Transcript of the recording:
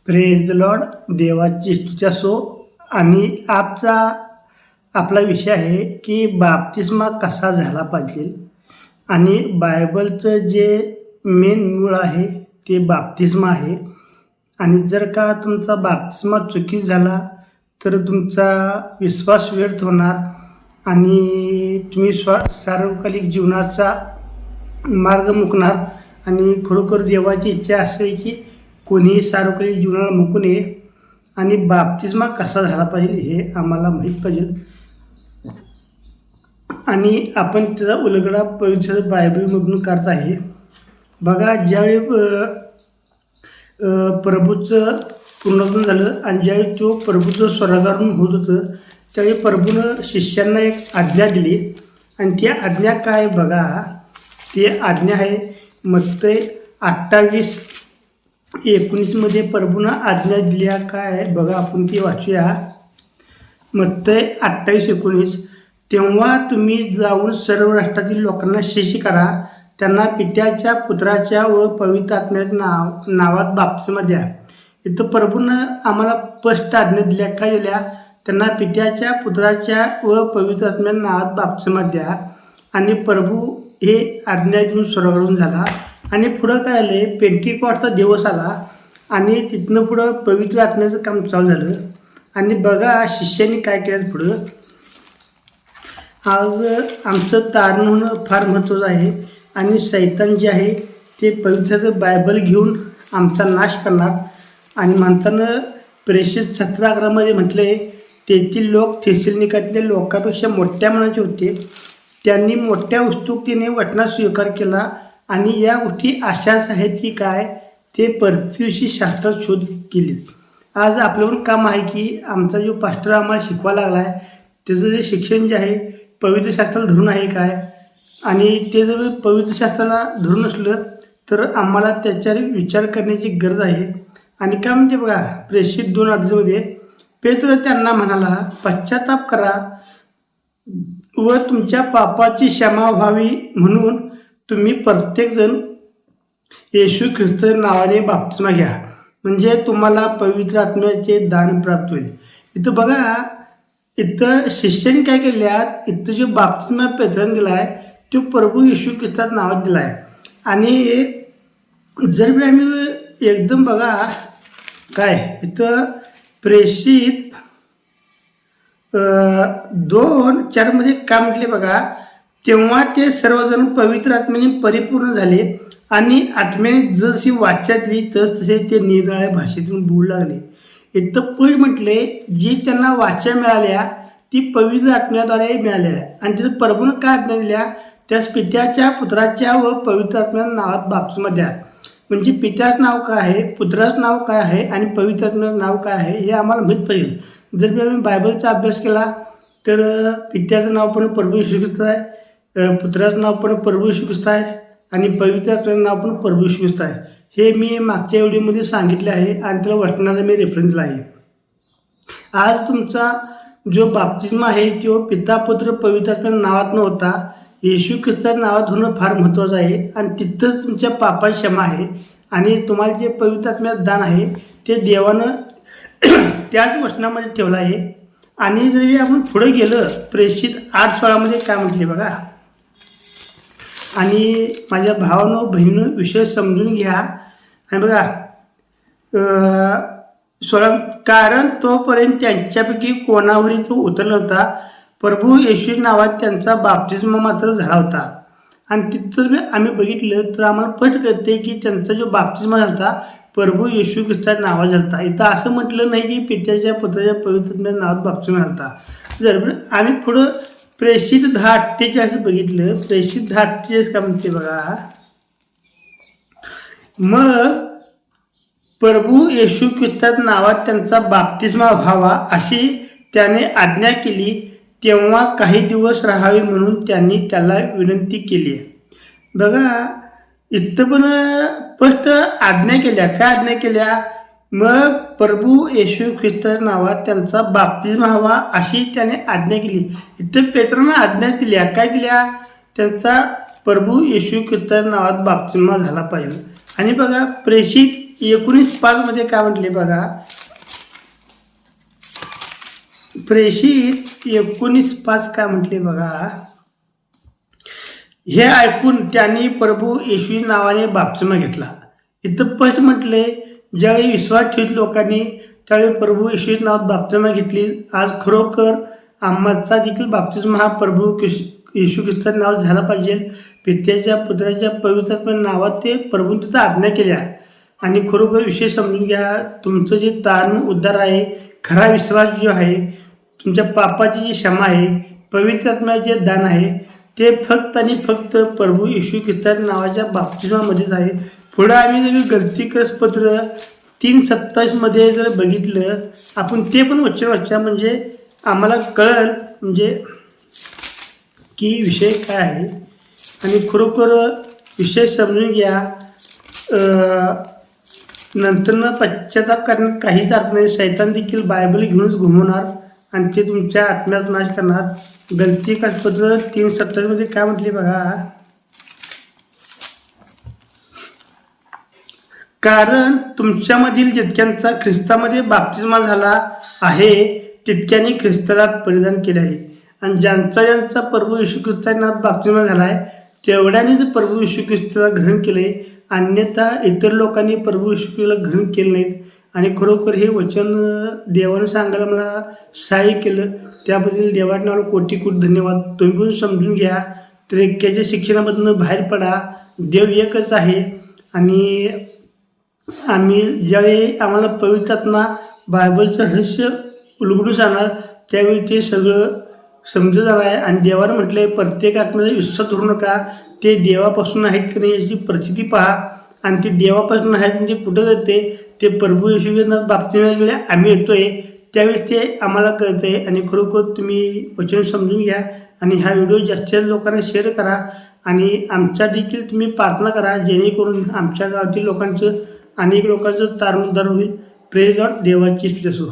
Praise the Lord. देवाची स्तुती असो. आणि आपला विषय आहे की बाप्तिस्मा कसा झाला पाहिजे. आणि बायबलचं जे मेन मूळ आहे ते बाप्तिस्मा आहे. आणि जर का तुमचा बाप्तिस्मा चुकीचा झाला तर तुमचा विश्वास व्यर्थ होणार आणि तुम्ही सार्वकालिक जीवनाचा मार्ग मुकणार. आणि खरोखर देवाची इच्छा असेल की कोणीही सार्वकालिक जीवनाला मुकू नये. आणि बाप्तिस्मा कसा झाला पाहिजे हे आम्हाला माहीत पाहिजे. आणि आपण त्याचा उलगडा पवित्र बायबलमधून करत आहे. बघा, ज्यावेळी प्रभूचं पुनरुत्थान झालं आणि ज्यावेळी तो प्रभूचं स्वर्गारोहण होत होतं त्यावेळी प्रभूनं शिष्यांना एक आज्ञा दिली. आणि ती आज्ञा काय बघा, ती आज्ञा आहे मत्तई 28:19 प्रभूनं आज्ञा दिल्या काय बघा, आपण ती वाचूया. मत्तई 28:19, तेव्हा तुम्ही जाऊन सर्व राष्ट्रातील लोकांना शिष्य करा, त्यांना पित्याच्या, पुत्राच्या व पवित्र आत्म्याच्या नावात बाप्तिस्मा द्या. इथं प्रभूनं आम्हाला स्पष्ट आज्ञा दिल्या. काय दिल्या? त्यांना पित्याच्या, पुत्राच्या व पवित्र आत्म्याच्या नावात बाप्तिस्मा द्या. आणि प्रभू हे आज्ञा देऊन स्वर्गारोहण झाला. आणि पुढं काय आलं, पेंटिकॉस्टचा दिवस आला आणि तिथनं पुढं पवित्र आत्म्याचं काम चालू झालं. आणि बघा शिष्यांनी काय केलं पुढं. आज आमचं तारण होणं फार महत्त्वाचं आहे. आणि सैतान जे आहे ते पवित्र बायबल घेऊन आमचा नाश करणार. आणि म्हणताना प्रेषित 17:11 म्हटले, तेथील लोक थेसलोनिकेतल्या लोकांपेक्षा मोठ्या मनाचे होते. त्यांनी मोठ्या उत्सुकतेने वचनात स्वीकार केला. आणि या गोष्टी अशाच आहेत की काय ते परतीशी शास्त्रात शोध केले. आज आपल्यावर काम आहे की आमचा जो पास्टर आम्हाला शिकवायला लागला आहे त्याचं जे शिक्षण जे आहे पवित्र शास्त्राला धरून आहे काय. आणि ते जर पवित्र शास्त्राला धरून असलं तर आम्हाला त्याच्यावर विचार करण्याची गरज आहे. आणि काय म्हणते बघा, प्रेषित 2:8 पेत्र त्यांना म्हणाला, पश्चाताप करा व तुमच्या पापाची क्षमा व्हावी म्हणून तुम्ही प्रत्येकजण येशू ख्रिस्त नावाने बाप्तिस्मा घ्या, म्हणजे तुम्हाला पवित्र आत्म्याचे दान प्राप्त होईल. इथं बघा, इथं शिष्यांनी काय केल्यात, इथं जो बाप्तिस्मा पेत्राने दिला आहे तो प्रभू येशू ख्रिस्तात नावात दिला आहे. आणि जर बी आम्ही एकदम बघा काय इथं प्रेषित 2:4 काय म्हटले बघा, तेव्हा ते सर्वजण पवित्र आत्म्याने परिपूर्ण झाले आणि आत्म्याने जशी वाचा दिली तसे ते निरनिराळ्या भाषेतून बोलू लागले. इथं पण म्हटले जी त्यांना वाचा मिळाल्या ती पवित्र आत्म्याद्वारे मिळाल्या. आणि तिथं प्रभूनं काय आज्ञा दिल्या, त्यास पित्याच्या, पुत्राच्या व पवित्र आत्म्याच्या नावात बाप्तिस्मा द्या. म्हणजे पित्याचं नाव काय आहे, पुत्राचं नाव काय आहे आणि पवित्र आत्म्याचं नाव काय आहे हे आम्हाला माहीत पाहिजे. जर आम्ही बायबलचा अभ्यास केला तर पित्याचं नाव पण प्रभू येशू ख्रिस्त आहे, पुत्राचं नाव पण प्रभू येशू ख्रिस्त आहे आणि पवित्र आत्म्याचं नाव पण प्रभू येशू ख्रिस्त आहे. हे मी मागच्या व्हिडिओमध्ये सांगितले आहे आणि त्याला वचनाचा मी रेफरन्स दिला आहे. आज तुमचा जो बाप्तिस्मा आहे तो पिता, पुत्र, पवित्र आत्म्याच्या नावात न होता येशू ख्रिस्ताच्या नावात होणं फार महत्त्वाचं आहे. आणि तिथंच तुमच्या पापाची क्षमा आहे. आणि तुम्हाला जे पवित्र आत्म्याचं दान आहे ते देवानं त्याच वचनामध्ये ठेवलं आहे. आणि जरी आपण पुढे गेलं प्रेषित 8:16 काय म्हटले बघा. आणि माझ्या भावानं बहिणीनं विषय समजून घ्या. आणि बघा 16, कारण तोपर्यंत त्यांच्यापैकी कोणावरही तो उतरला होता, प्रभू येशू नावात त्यांचा बाप्तिस्मा मात्र झाला होता. आणि तिथं आम्ही बघितलं तर आम्हाला स्पष्ट कळते की त्यांचा जो बाप्तिस्मा झाला होता प्रभू येशू ख्रिस्ताच्या नावात झाला होता. इथं असं म्हटलं नाही की पित्याच्या, पुत्राच्या, पवित्र नावात बाप्तिस्मा झाला होता. जर आम्ही पुढं प्रेषित 10:48 बघितलं, प्रेषित 10:48 काय म्हणते बघा, मग प्रभू येशू ख्रिस्ताच्या नावात त्यांचा बाप्तिस्मा व्हावा अशी त्याने आज्ञा केली. तेव्हा काही दिवस राहावे म्हणून त्यांनी त्याला विनंती केली. बघा इथं पण स्पष्ट आज्ञा केल्या. काय आज्ञा केल्या, मग प्रभू येशू ख्रिस्ताच्या नावात त्यांचा बाप्तिस्मा व्हावा अशी त्याने आज्ञा केली. इथं पेत्रानं आज्ञा दिल्या. काय दिल्या, त्यांचा प्रभू येशू ख्रिस्ताच्या नावात बाप्तिस्मा झाला पाहिजे. आणि बघा प्रेषित 19:5 काय म्हटले बघा, प्रेषित 19:5 काय म्हटले बघा, हे ऐकून त्यांनी प्रभू येशू नावाने बाप्तिस्मा घेतला. इथं स्पष्ट म्हटले, ज्यावेळी विश्वास ठेवत लोकांनी त्यावेळी प्रभू येशू नावात बाप्तिस्मा घेतली. आज खरोखर आम्हाचा देखील बाप्तिस्मा हा प्रभू येशू ख्रिस्ताचं नाव झाला पाहिजे. पित्याच्या पुत्राच्या पवित्र नावात ते प्रभू तिथं आज्ञा केल्या. आणि खरोखर विषय समजून घ्या, तुमचं जे तारण उद्धार आहे, खरा विश्वास जो आहे, तुमच्या पापाची जी क्षमा आहे, पवित्र आत्म्याचे दान आहे, ते फक्त आणि फक्त प्रभू येशू ख्रिस्ताच्या नावाच्या बाप्तिस्मामध्येच आहे. पुढं आम्ही जर गलतीकरस पत्र 3:27 जर बघितलं आपण, ते पण वाचा म्हणजे आम्हाला कळल म्हणजे की विषय काय आहे. आणि खरोखर विषय समजून घ्या. नंतर पश्चाताप करण्यात काहीच अर्थ नाही. शैतान देखील बायबल घेऊनच घुमवणार आणि ते तुमच्या आत्म्याचा नाश करणार. गलतीकरस पत्र 3:27 काय म्हटले बघा, कारण तुमच्यामधील जितक्यांचा ख्रिस्तामध्ये बाप्तिस्मा झाला आहे तितक्यांनी ख्रिस्ताला परिधान केले आहे. आणि ज्यांचा प्रभू येशू ख्रिस्तांना बाप्तिस्मा झाला आहे तेवढ्यानेच प्रभू येशू ख्रिस्ताला ग्रहण केले. अन्यथा इतर लोकांनी प्रभू येशू ख्रिस्ताला ग्रहण केले नाहीत. आणि खरोखर हे वचन देवानं सांगायला मला सहाय्य केलं, त्याबद्दल देवाच्या नावाला कोटी कोटी धन्यवाद. तुम्ही पण समजून घ्या, त्रेक्याच्या शिक्षणामधून बाहेर पडा. देव एकच आहे. आणि आम्ही ज्यावेळी आम्हाला पवित्र आत्मा बायबलचं रहस्य उलगडून जाणार त्यावेळी ते सगळं समजत जाणार आहे. आणि देवानं म्हटलंय, प्रत्येक आत्म्याचा विश्वास धरू नका, ते देवापासून आहेत की नाही याची परिस्थिती पहा. आणि ते देवापासून आहेत म्हणजे कुठं जाते, ते प्रभू येशूच्या बाप्तिस्मा आम्ही येतोय त्यावेळेस ते आम्हाला कळतंय. आणि खरोखर तुम्ही वचन समजून घ्या आणि हा व्हिडिओ जास्तीत लोकांना शेअर करा. आणि आमच्या देखील तुम्ही प्रार्थना करा, जेणेकरून आमच्या गावातील लोकांचं, अनेक लोकांचं तारण उद्धार होईल. Praise God. देवाची स्तुती असो.